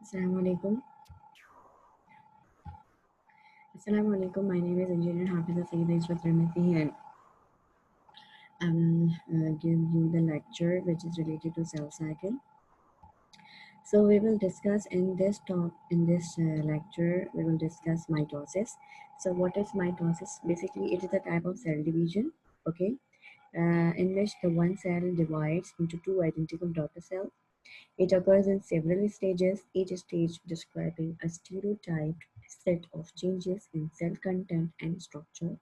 Assalamu alaikum. Assalamu alaikum. My name is Engineer Hafiza Saeeda Ishrat Ramati and give you the lecture which is related to cell cycle. So we will discuss in this lecture we will discuss mitosis. So what is mitosis? Basically, it is a type of cell division. Okay, in which the one cell divides into two identical daughter cells. It occurs in several stages, each stage describing a stereotyped set of changes in cell content and structure.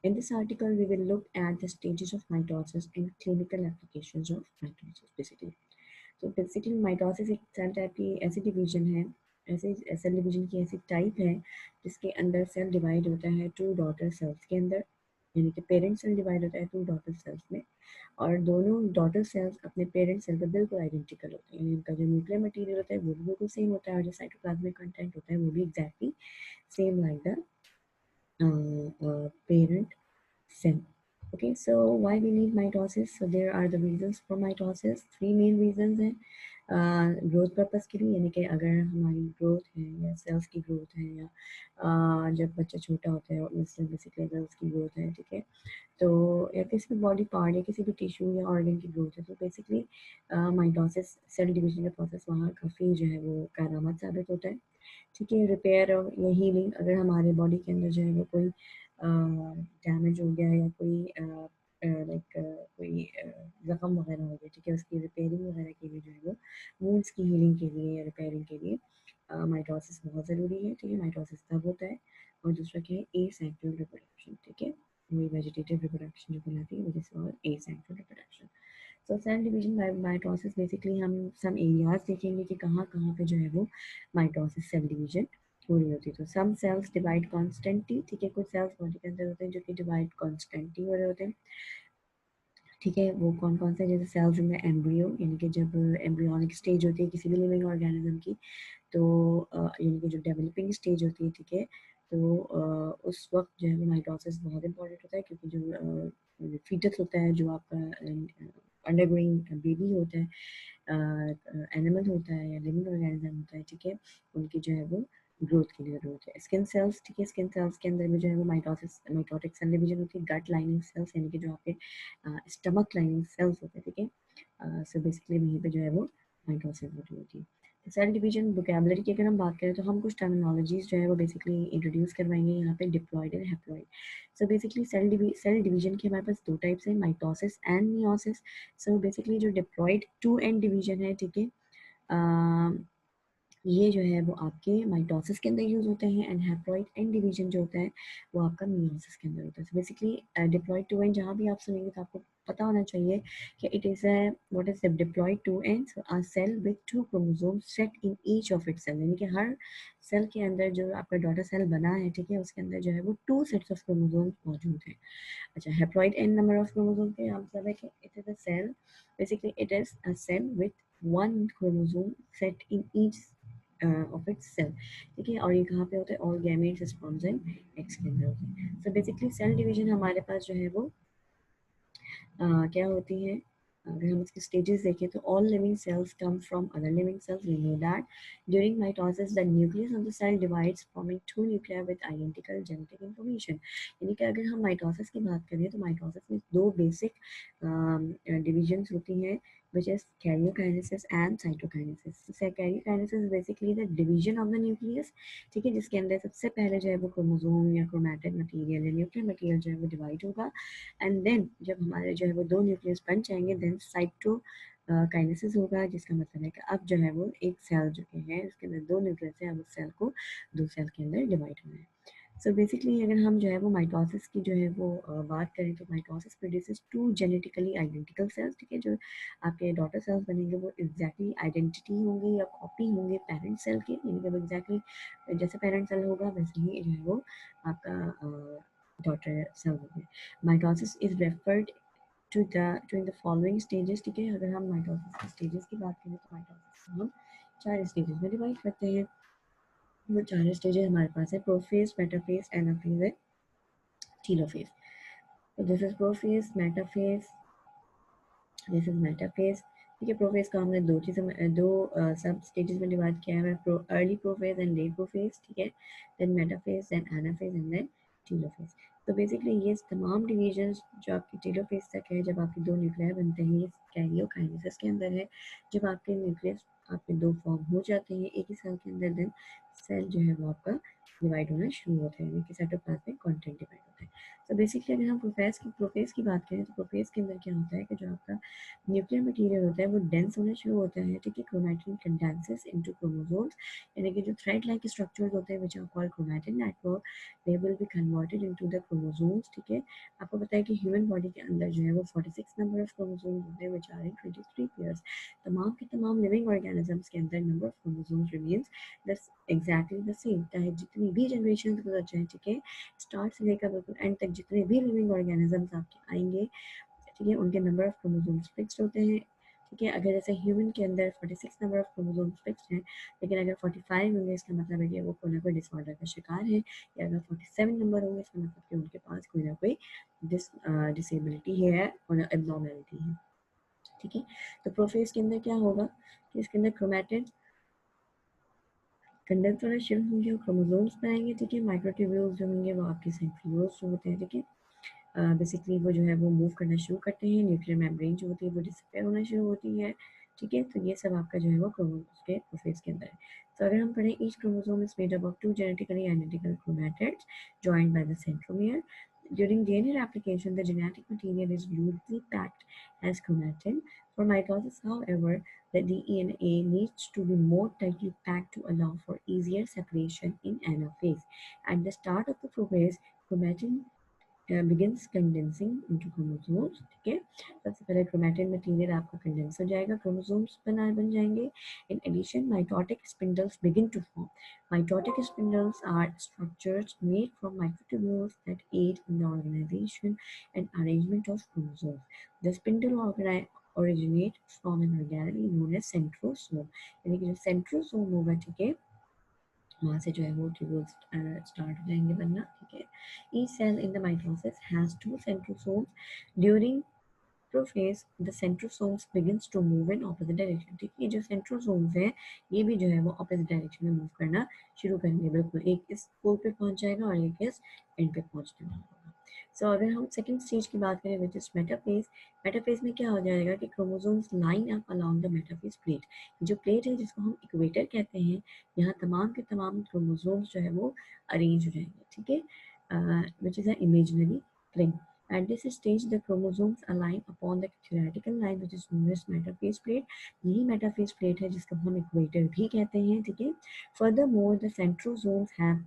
In this article, we will look at the stages of mitosis and clinical applications of mitosis basically. तो basically mitosis एक cell type की ऐसी division है, ऐसी cell division की ऐसी type है जिसके अंदर सेल डिवाइड होता है टू डॉटर सेल्स के अंदर, यानी कि पेरेंट सेल डिवाइड होता है टू डॉटर सेल्स में, और दोनों डॉटर सेल्स अपने पेरेंट सेल पर बिल्कुल आइडेंटिकल होते हैं, यानी उनका जो न्यूक्लियर मटेरियल होता है वो भी बिल्कुल सेम होता है और जो साइटोप्लाज्मिक कंटेंट होता है वो भी exactly same like the parent cell. Okay, so why we need mitosis? So there are the reasons for mitosis. Three main reasons हैं. ग्रोथ पर्पस के लिए, यानी कि अगर हमारी ग्रोथ है या सेल्स की ग्रोथ है या जब बच्चा छोटा होता है उससे बेसिकली अगर उसकी ग्रोथ है, ठीक है, तो या किसी भी बॉडी पार्ट या किसी भी टिश्यू या ऑर्गन की ग्रोथ है, तो बेसिकली माइटोसिस सेल डिवीजन का प्रोसेस वहाँ काफ़ी जो है वो कारआमद साबित होता है। ठीक है, रिपेयर या हीलिंग, अगर हमारे बॉडी के अंदर जो है वो कोई डैमेज हो गया या कोई लाइक कोई ज़ख्म वगैरह हो गया, ठीक है, उसकी रिपेयरिंग वगैरह के लिए जो है वो वूंड्स की हीलिंग के लिए या रिपेयरिंग के लिए माइटोसिस बहुत ज़रूरी है। ठीक है, माइटोसिस तब होता है। और दूसरा क्या है, एसेक्सुअल रिप्रोडक्शन। ठीक है, वही वेजिटेटिव रिप्रोडक्शन जो कहलाती है, which is called asexual reproduction. So cell division by mitosis, basically हम सम एरियाज देखेंगे कि कहाँ कहाँ पे जो है वो माइटोसिस सेल डिवीजन हो रही होती है। तो सम सेल्स डिवाइड कॉन्स्टेंटली, ठीक है, कुछ सेल्स बॉडी के अंदर होते हैं जो कि डिवाइड कॉन्स्टेंटली हो रहे होते हैं। ठीक है, वो कौन कौन से, जैसे सेल्स इन द एम्ब्रियो, यानी कि जब एम्ब्रियोनिक स्टेज होती है किसी भी लिविंग ऑर्गेनिज्म की, तो यानी कि जो डेवलपिंग स्टेज होती है, ठीक है, तो उस वक्त जो है वो माइटोसिस बहुत इंपॉर्टेंट होता है, क्योंकि जो फीटस होता है, जो आपका अंडरगोइंग बेबी होता है, एनिमल होता है या लिविंग ऑर्गेनिज्म होता है, ठीक है, उनकी जो है वो ग्रोथ के लिए जरूरत है। स्किन सेल्स, ठीक है, स्किन सेल्स के अंदर भी जो है वो माइटोटिक सेल डिवीजन होती है। गट लाइनिंग सेल्स, यानी कि जो आपके स्टमक लाइनिंग सेल्स होते हैं, ठीक है, सो बेसिकली वहीं पे जो है वो माइटोसिस होती है। सेल डिवीजन वोकैबुलरी की अगर हम बात करें तो हम कुछ टर्मिनोलॉजीज जो है वो बेसिकली इंट्रोड्यूस करवाएंगे यहाँ पे, diploid and haploid. So basically cell division के हमारे पास दो टाइप्स हैं, mitosis and meiosis. So basically जो डिप्लॉयड टू एंड डिवीजन है, ठीक है, ये जो है वो आपके माइटोसिस के अंदर यूज होते हैं, एंड हैप्लॉइड एंड डिवीजन जो होता है वो आपका मियोसिस के अंदर होता है। बेसिकली डिप्लॉयड टू एंड जहाँ भी आप सुनेंगे तो आपको पता होना चाहिए कि it is what is diploid two n's, a cell with two chromosomes set in each of its cell, यानी कि हर सेल के अंदर जो आपका डॉटर सेल बना है, ठीक है, उसके अंदर जो है वो टू सेट्स ऑफ क्रोमोसोम्स मौजूद हैं। अच्छा, haploid and number of chromosome के मतलब है कि it is a cell, basically it is a cell with one chromosome set in each of its cell. ठीक है, और ये कहाँ पे होता है, all gametes sperms and eggs के अंदर होते हैं। सो बेसिकली सेल डिवीजन हमारे पास जो है वो क्या होती है, अगर हम इसके स्टेजेस देखें तो all living cells come from other living cells, we know that. During mitosis the nucleus of the cell divides forming two nuclei with identical genetic information. यानी कि अगर हम माइटोसिस की बात करें तो माइटोसिस में दो बेसिक डिविजन्स होती हैं, which is karyokinesis and cytokinesis. So karyokinesis is basically the division of the nucleus, ठीक है, जिसके अंदर सबसे पहले जो है वो क्रोमोसोम या क्रोमैटिक मटेरियल या न्यूक्लियर मटेरियल जो है वो डिवाइड होगा, एंड देन जब हमारे जो है वो दो न्यूक्लियस बन जाएंगे, देन साइटो काइनेसिस होगा, जिसका मतलब है कि अब जो है वो एक सेल जो है उसके अंदर दो न्यूक्लियस है, अब उस सेल को दो सेल के अंदर डिवाइड होना है। सो बेसिकली अगर हम जो है वो माइटोसिस की जो है वो बात करें तो mitosis produces two genetically identical cells, ठीक है, जो आपके डॉटर सेल्स बनेंगे वो एग्जैक्टली आइडेंटिटी होंगे या कॉपी होंगे पेरेंट सेल के, यानी कि वो एग्जैक्टली जैसे पेरेंट सेल होगा वैसे ही जो है वो आपका डॉटर सेल होंगे। Mitosis is referred to in the following stages, ठीक है, अगर हम माइटोसिस के स्टेजेस की बात करें तो माइटोसिस को हम चार स्टेजेस में डिवाइड करते हैं। वो चार स्टेजेस हमारे पास है, prophase, metaphase, anaphase and telophase. So this is prophase, metaphase, this is metaphase, ठीक है, प्रोफेज को हमने दो सब स्टेजेस में डिवाइड किया है, early prophase and late prophase, ठीक है, then metaphase, then anaphase and then telophase. तो बेसिकली ये तमाम डिवीजन जो आपकी टीलोफेज तक है, जब आपके दो न्यूक्लियर बनते हैं, ये कैरियोकाइनेसिस के अंदर है। जब आपके न्यूक्लियस आपके दो फॉर्म हो जाते हैं एक ही सेल के अंदर, देन सेल जो है वो आपका डिवाइड होना शुरू होता है, यानी कि साइटोप्लाज्मिक कंटेंट डिवाइड होता है। तो बेसिकली अगर हम प्रोफेज की बात करें, तो प्रोफेज के अंदर क्या होता है कि जो आपका न्यूक्लियर मटेरियल होता है वो डेंस होना शुरू होता है, ठीक है। क्रोमैटिन कंडेंसेस इनटू क्रोमोसोम्स, यानी कि जो थ्रेड लाइक स्ट्रक्चर्स होते हैं which are called chromatin network, they will be converted into the chromosomes, ठीक है। आपको पता है कि ह्यूमन बॉडी के अंदर जो है वो 46 नंबर ऑफ क्रोमोसोम्स होते हैं व्हिच आर इन 23 पेयर्स। तमाम के तमाम लिविंग ऑर्गेनिजम्स के अंदर number of chromosomes remains that's exactly the same, चाहे जितनी भी जनरेशन गुजर जाए, ठीक है। स्टार्ट से लेकर बिल्कुल एंड तक जितने भी लिविंग ऑर्गेनिजम्स आपके आएंगे, ठीक है, उनके नंबर ऑफ क्रोमोसोम्स फिक्स्ड होते हैं, ठीक है। अगर जैसे ह्यूमन के अंदर 46 नंबर ऑफ क्रोमोसोम्स फिक्स्ड हैं, लेकिन अगर 45 होंगे इसका मतलब है कि वो कोई ना कोई डिसऑर्डर का शिकार है, या अगर 47 नंबर होंगे इसका मतलब कि उनके पास कोई ना कोई डिसेबिलिटी है और एबनॉर्मेलिटी है, ठीक है। तो प्रोफेज के अंदर क्या होगा कि इसके अंदर क्रोमैटिन कंडेंस होना शुरू होंगे और क्रोमोसोम्स बनाएंगे, ठीक है। माइक्रोट्यूब्यूल्स जो होंगे वो आपके सेंट्रियोल्स जो होते हैं, ठीक है। बेसिकली वो जो है वो मूव करना शुरू करते हैं, न्यूक्लियर मेम्ब्रेन जो होती है वो डिसअपियर होना शुरू होती है, ठीक है। तो ये सब आपका जो है वो क्रोमोसोम्स के प्रोफेज के अंदर है। तो अगर हम पढ़ें, each chromosome is made up of 2 genetically identical chromatids joined by the centromere. During DNA replication, the genetic material is loosely packed as chromatin. For mitosis, however, the DNA needs to be more tightly packed to allow for easier separation in anaphase. At the start of the prophase, chromatin begins condensing into chromosomes, ठीक है। सबसे पहले chromatin material आपका condense हो जाएगा, chromosomes बन जाएंगे। In addition, mitotic spindles begin to form. Mitotic spindles are structures made from microtubules that aid in the organization and arrangement of chromosomes. The spindle originate from an organelle known as centrosome, यानी कि जो centrosome होगा, ठीक है, वहाँ से जो है वो ट्यूब्यूल्स स्टार्ट हो जाएंगे बनना, ठीक है। Each cell in the mitosis has 2 centrosomes. During prophase the centrosomes begins to move in opposite direction, ठीक है। ये जो सेंट्रोसोम्स हैं ये भी जो है वो ऑपोजिट डायरेक्शन में मूव करना शुरू करेंगे, बिल्कुल एक इस पोल पे पहुंच जाएगा और एक इस एंड पे पहुंचने वाला होगा। सो अगर हम सेकंड स्टेज की बात करें विच इज मेटाफेज, मेटाफेज में क्या हो जाएगा कि chromosomes line up along the metaphase plate. जो प्लेट है जिसको हम इक्वेटर कहते हैं, यहाँ तमाम के तमाम क्रोमोसोम्स जो है वो अरेंज हो जाएंगे, ठीक है, which is a imaginary plane. At this stage, the chromosomes align upon the theoretical line which is known as metaphase plate. यही metaphase plate है जिसको हम equator भी कहते हैं, ठीक है। Furthermore, the centrosomes have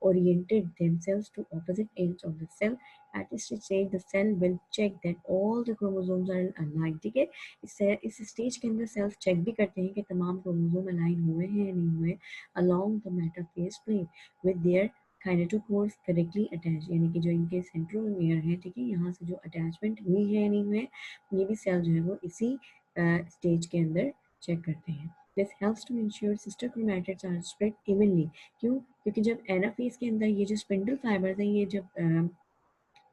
oriented themselves to opposite ends of the cell. At this stage, the cell will check that all the chromosomes are aligned, ठीक है। इस स्टेज के अंदर सेल्स चेक भी करते हैं कि तमाम क्रोमोसोम अलाइन हुए हैं या नहीं हुए along the metaphase plane with their kinetochores correctly attach, यानी कि जो इनके सेंट्रोमियर है, ठीक है, यहाँ से जो अटैचमेंट हुई है या नहीं हुई, ये भी सेल जो है वो इसी स्टेज के अंदर चेक करते हैं। This helps to ensure sister chromatids are spread evenly. क्यों? क्योंकि जब एनाफेज के अंदर ये जो स्पिंडल फाइबर्स हैं ये जब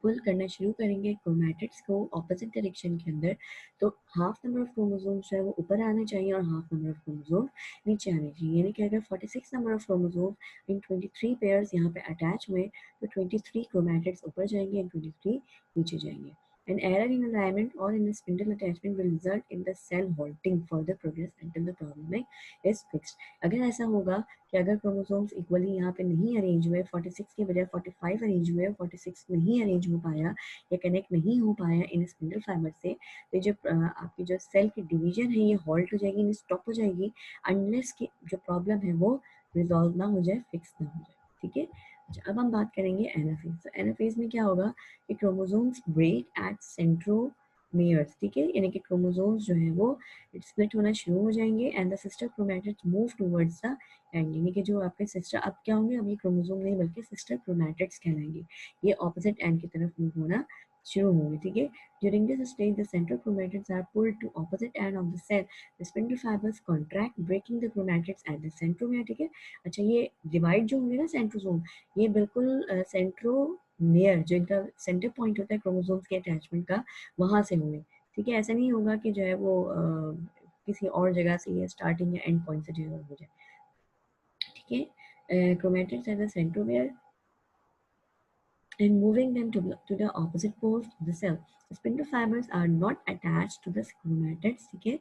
पुल करना शुरू करेंगे क्रोमैटिड्स को ऑपोजिट डायरेक्शन के अंदर, तो हाफ नंबर ऑफ क्रोमोसोम्स जो है वो ऊपर आने चाहिए और हाफ नंबर ऑफ क्रोमोसोम नीचे आने चाहिए, यानी कि अगर 46 number of chromosome in 23 pairs यहाँ पे अटैच हुए तो 23 क्रोमैटिड्स ऊपर जाएंगे एंड 23 नीचे जाएंगे। An error in alignment or in the spindle attachment will result in the cell halting further progress until the problem is fixed. अगर ऐसा होगा कि अगर क्रोमोसोम्स इक्वली यहाँ पे नहीं अरेंज हुए, 46 के बजाय 45 अरेंज हुए, 46 नहीं अरेंज हो पाया या कनेक्ट नहीं हो पाया इन स्पिंडल फाइबर से, तो जो आपकी जो सेल की डिवीजन है ये हॉल्ट हो जाएगी, स्टॉप हो जाएगी, अनलेस की जो प्रॉब्लम है वो रिजॉल्व ना हो जाए, फिक्स ना हो जाए, ठीक है। अच्छा, अब हम बात करेंगे एनाफेज। तो एनाफेज में क्या होगा कि क्रोमोसोम्स ब्रेक एट सेंट्रोमियर्स, ठीक है, यानी कि क्रोमोसोम्स जो है वो स्प्लिट होना शुरू हो जाएंगे and the sister chromatids move towards the end, यानी कि जो आपके सिस्टर अब क्या होंगे, अभी क्रोमोसोम नहीं बल्कि सिस्टर क्रोमैटिड्स कहलाएंगे, ये ऑपोजिट एंड की तरफ मूव होना शुरू होंगे, ठीक है। During this stage the central chromatids are pulled to opposite end of the cell, the spindle fibres contract breaking the chromatids at the centromere, ठीक है। अच्छा, ये डिवाइड जो होंगे ना सेंट्रोसोम, ये बिल्कुल सेंट्रोमियर जो इनका सेंटर पॉइंट होता है क्रोमोसोम्स के अटैचमेंट का, वहां से होंगे, ठीक है, ऐसा नहीं होगा कि जो है वो किसी और जगह से ये स्टार्टिंग या एंड पॉइंट से जो है हो जाए। ठीक है, chromatids are the centromere and moving them to the opposite poles of the cell. The spindle fibers are not attached to the chromatids, ठीक है,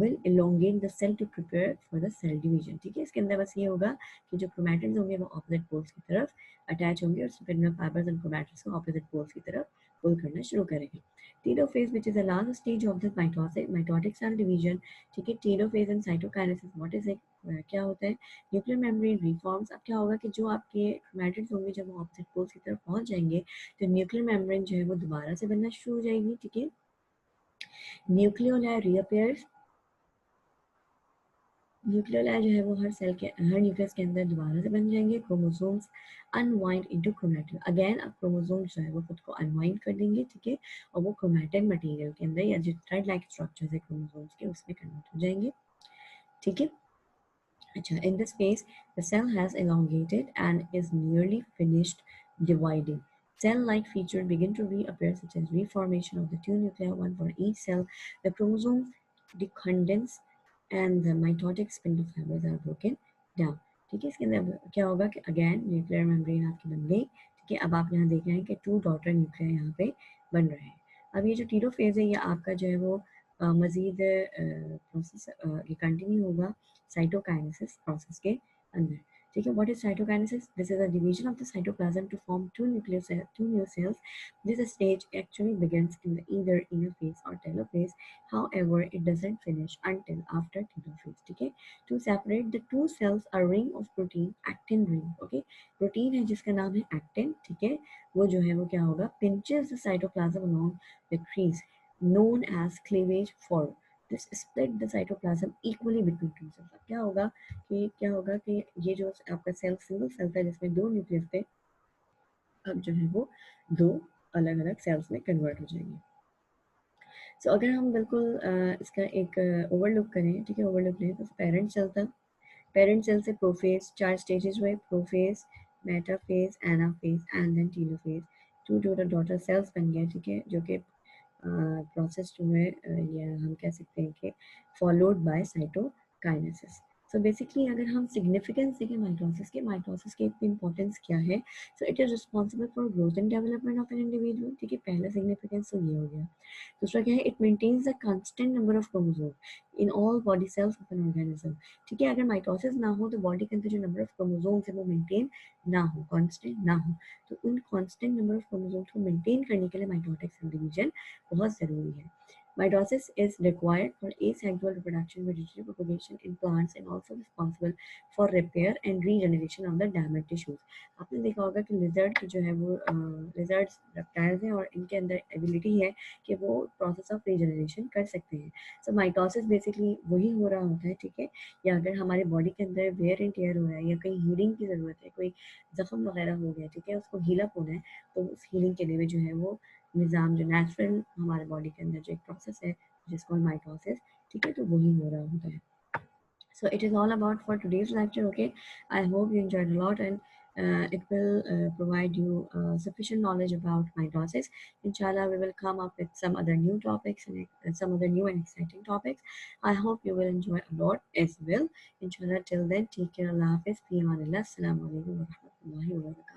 will elongate the cell to prepare for the cell division. ठीक है, इसके अंदर बस ये होगा कि जो chromatids होंगे वो opposite poles की तरफ अटैच होंगे और spindle fibers and chromatids को opposite poles की तरफ पुल करना शुरू करेंगे. Telophase, which is the last stage of the mitotic cell division. ठीक है, telophase and cytokinesis, what is it? क्या होता है? Nuclear membrane reforms. अब क्या होगा कि जो आपके क्रोमैटिड्स होंगे जब वो ऑपोजिट पोल्स की तरफ पहुंच जाएंगे तो न्यूक्लियर मेम्ब्रेन जो है वो दोबारा से बनना शुरू हो जाएगी. ठीक है, न्यूक्लियोलाई रीअपियर्स. न्यूक्लियोलाई जो है वो हर न्यूक्लियस के अंदर दोबारा से बन जाएंगे. Chromosomes unwind into chromatin. Again अब क्रोमोसोम्स जो है वो खुद को अनवाइंड कर देंगे. ठीक है, और वो क्रोमैटिन मटेरियल के अंदर या जो थ्रेड लाइक स्ट्रक्चर्स है क्रोमोसोम्स के उसमें कन्वर्ट हो जाएंगे. ठीक है, in this phase, the cell has elongated and is nearly finished dividing. Cell-like features begin to reappear, such as reformation of the two nuclei, one for each cell. The chromosomes decondense and the mitotic spindle fibers are broken down. ठीक है, इसके अंदर क्या होगा कि again nuclear membrane आपकी बन गई. ठीक है, अब आप यहाँ देख रहे हैं कि 2 डॉटर न्यूक्लियर यहाँ पे बन रहे हैं. अब ये जो टीलोफेज है ये आपका जो है वो मजीद प्रोसेस ये कंटिन्यू होगा साइटोकाइनेसिस प्रोसेस के अंदर. ठीक है, what is cytokinesis? This is a division of the cytoplasm to form two new cells. This stage actually begins in the either interphase or telophase. However, it doesn't finish until after telophase. ठीक है, to separate the two cells, a ring of protein, actin ring, okay, protein है जिसका नाम है actin. ठीक है, वो जो है वो क्या होगा, pinches the cytoplasm along the crease known as cleavage form. This split the cytoplasm equally between two cells. अब क्या होगा कि ये जो आपका सेल सिंगल सेल था जिसमें 2 न्यूक्लियस थे, अब जो है वो 2 अलग अलग सेल्स में कन्वर्ट हो जाएंगे. सो अगर हम बिल्कुल इसका एक ओवरलुक करें, ठीक है, ओवरलुक लें तो पेरेंट सेल था. पेरेंट सेल से प्रोफेज 4 स्टेजेस हुए, prophase, metaphase, anaphase and then telophase. 2 daughter cells बन गए. ठीक है, जो कि प्रोसेस हुए या हम कह सकते हैं कि followed by cytokinesis. So basically अगर हम सिग्निफिकेंस देखें माइटोसिस के इंपॉर्टेंस क्या है, so it is responsible for growth and development of an individual. ठीक है, पहला सिग्निफिकेंस तो ये हो गया. दूसरा क्या है, it maintains the constant number of chromosome in all body cells of an organism. ठीक है, अगर माइटोसिस ना हो तो बॉडी के अंदर जो नंबर ऑफ क्रोमोसोम्स है वो मेंटेन ना हो, कांस्टेंट ना हो. तो उन कांस्टेंट नंबर ऑफ क्रोमोसोम्स को मेंटेन करने के लिए माइटोटिक सेल डिवीजन बहुत ज़रूरी है. Mitosis is required for asexual reproduction, vegetative propagation in plants and also responsible for repair and regeneration of the damaged tissues. आपने देखा होगा कि लिजर्ड जो है वो लिजर्ड्स रेप्टाइल्स हैं और इनके अंदर एबिलिटी है कि वो प्रोसेस ऑफ रीजनरेशन कर सकते हैं. सो माइटोसिस बेसिकली वही हो रहा होता है. ठीक है, या अगर हमारे बॉडी के अंदर वेयर एंड टेयर हो रहा है या कहीं हीलिंग की ज़रूरत है, कोई जख्म वगैरह हो गया, ठीक है, उसको हील अप होना है, तो उस हीलिंग के लिए जो है वो निज़ाम जो नेचुरल हमारे बॉडी के अंदर जो एक प्रोसेस है जिसको माइटोसिस, ठीक है, तो वही हो रहा होता है. So it is all about for today's lecture. Okay, I hope you enjoyed a lot and it will provide you sufficient knowledge about mitosis. Inshallah, we will come up with some other new topics and some other new and exciting topics. I hope you will enjoy a lot as well. Inshallah, till then, take care. Allah Hafiz. Fi amanillah. Assalamu alaikum wa rahmatullahi wa barakatuh.